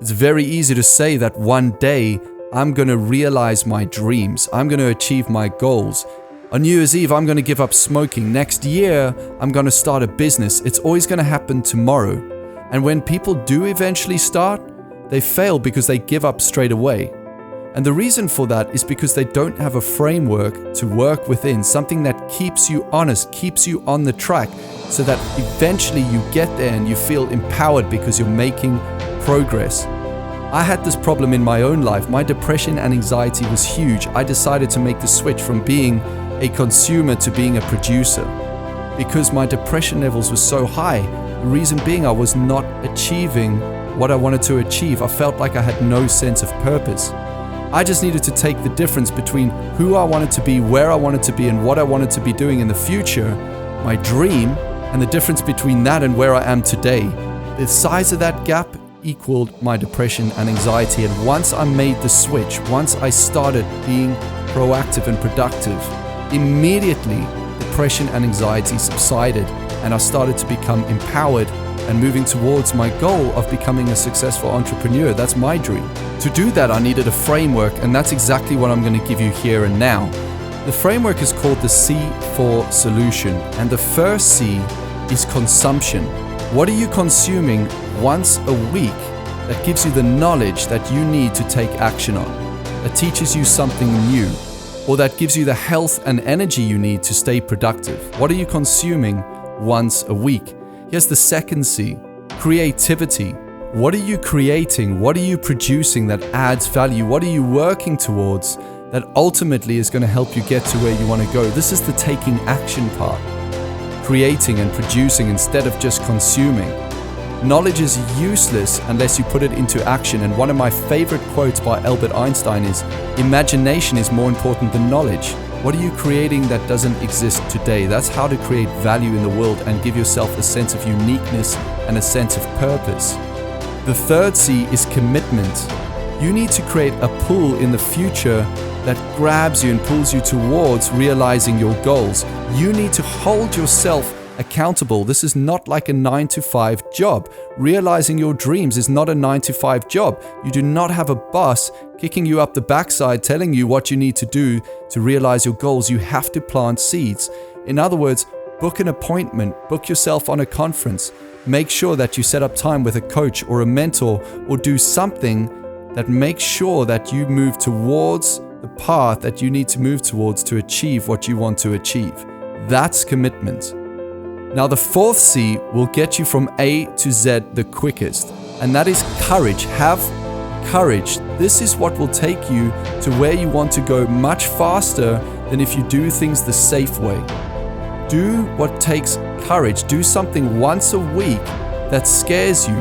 It's very easy to say that one day I'm going to realize my dreams. I'm going to achieve my goals. On New Year's Eve, I'm going to give up smoking. Next year, I'm going to start a business. It's always going to happen tomorrow. And when people do eventually start, they fail because they give up straight away. And the reason for that is because they don't have a framework to work within, something that keeps you honest, keeps you on the track, so that eventually you get there and you feel empowered because you're making progress. I had this problem in my own life. My depression and anxiety was huge. I decided to make the switch from being a consumer to being a producer because my depression levels were so high. The reason being I was not achieving what I wanted to achieve. I felt like I had no sense of purpose. I just needed to take the difference between who I wanted to be, where I wanted to be, and what I wanted to be doing in the future, my dream, and the difference between that and where I am today. The size of that gap equaled my depression and anxiety. And once I made the switch, once I started being proactive and productive, immediately depression and anxiety subsided and I started to become empowered and moving towards my goal of becoming a successful entrepreneur. That's my dream. To do that, I needed a framework, and that's exactly what I'm going to give you here and now. The framework is called the C4 solution, and the first C is consumption. What are you consuming once a week that gives you the knowledge that you need to take action on, that teaches you something new, or that gives you the health and energy you need to stay productive? What are you consuming once a week? Here's the second C, creativity. What are you creating? What are you producing that adds value? What are you working towards that ultimately is going to help you get to where you want to go? This is the taking action part. Creating and producing instead of just consuming. Knowledge is useless unless you put it into action. And one of my favorite quotes by Albert Einstein is, imagination is more important than knowledge. What are you creating that doesn't exist today? That's how to create value in the world and give yourself a sense of uniqueness and a sense of purpose. The third C is commitment. You need to create a pull in the future that grabs you and pulls you towards realizing your goals. You need to hold yourself accountable. This is not like a 9-to-5 job. Realizing your dreams is not a 9-to-5 job. You do not have a boss kicking you up the backside telling you what you need to do to realize your goals. You have to plant seeds. In other words, book an appointment, book yourself on a conference, make sure that you set up time with a coach or a mentor, or do something that makes sure that you move towards the path that you need to move towards to achieve what you want to achieve. That's commitment. Now, the fourth C will get you from A to Z the quickest, and that is courage. Have courage. This is what will take you to where you want to go much faster than if you do things the safe way. Do what takes courage. Do something once a week that scares you.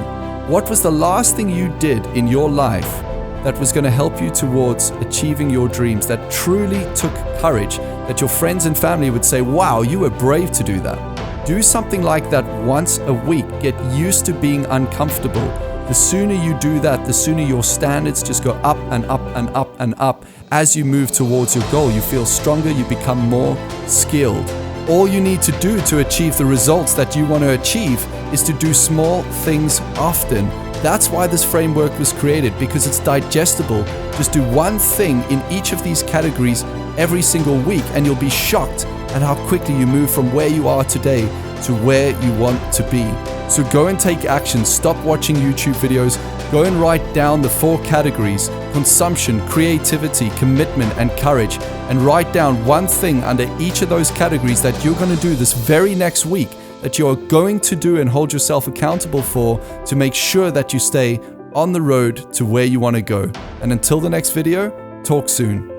What was the last thing you did in your life that was going to help you towards achieving your dreams, that truly took courage, that your friends and family would say, wow, you were brave to do that? Do something like that once a week. Get used to being uncomfortable. The sooner you do that, the sooner your standards just go up and up and up and up. As you move towards your goal, you feel stronger, you become more skilled. All you need to do to achieve the results that you want to achieve is to do small things often. That's why this framework was created, because it's digestible. Just do one thing in each of these categories every single week, and you'll be shocked at how quickly you move from where you are today to where you want to be. So go and take action. Stop watching YouTube videos. Go and write down the 4 categories: consumption, creativity, commitment, and courage. And write down one thing under each of those categories that you're going to do this very next week, that you're going to do and hold yourself accountable for, to make sure that you stay on the road to where you want to go. And until the next video, talk soon.